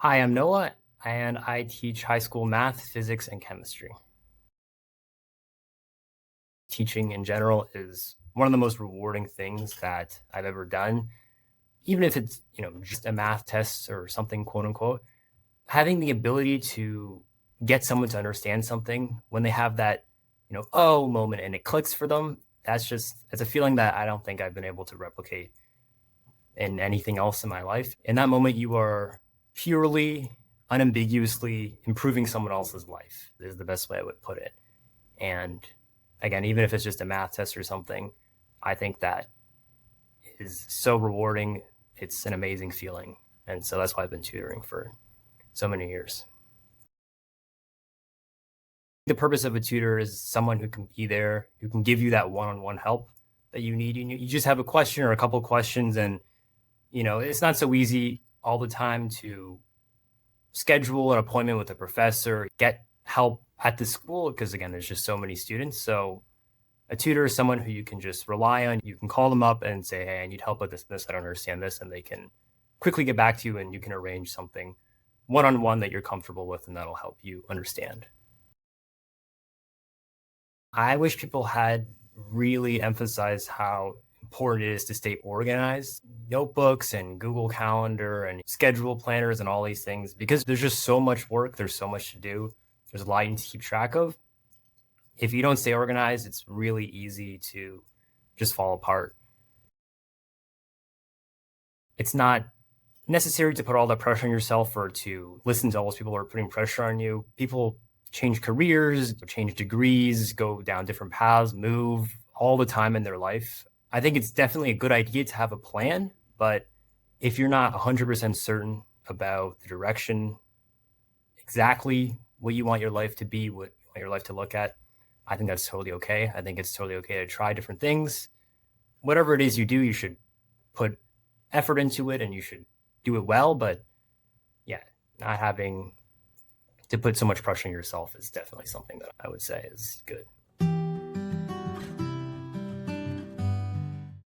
Hi, I'm Noah, and I teach high school math, physics, and chemistry. Teaching in general is one of the most rewarding things that I've ever done, even if it's, just a math test or something, quote unquote. Having the ability to get someone to understand something when they have that, oh moment and it clicks for them, it's a feeling that I don't think I've been able to replicate in anything else in my life. In that moment, you are purely, unambiguously improving someone else's life, is the best way I would put it. And again, even if it's just a math test or something, I think that is so rewarding. It's an amazing feeling. And so that's why I've been tutoring for so many years. The purpose of a tutor is someone who can be there, who can give you that one-on-one help that you need. You just have a question or a couple of questions, and it's not so easy all the time to schedule an appointment with a professor, get help at the school because again, there's just so many students. So a tutor is someone who you can just rely on. You can call them up and say, "Hey, I need help with this. I don't understand this," and they can quickly get back to you, and you can arrange something one-on-one that you're comfortable with, and that'll help you understand. I wish people had really emphasized how important it is to stay organized. Notebooks and Google Calendar and schedule planners and all these things, because there's just so much work, there's so much to do, there's a lot you need to keep track of. If you don't stay organized, it's really easy to just fall apart. It's not necessary to put all that pressure on yourself or to listen to all those people who are putting pressure on you. People change careers, change degrees, go down different paths, move all the time in their life. I think it's definitely a good idea to have a plan, but if you're not 100% certain about the direction, exactly what you want your life to be, what you want your life to look at, I think that's totally okay. I think it's totally okay to try different things. Whatever it is you do, you should put effort into it and you should do it well. But yeah, not having to put so much pressure on yourself is definitely something that I would say is good.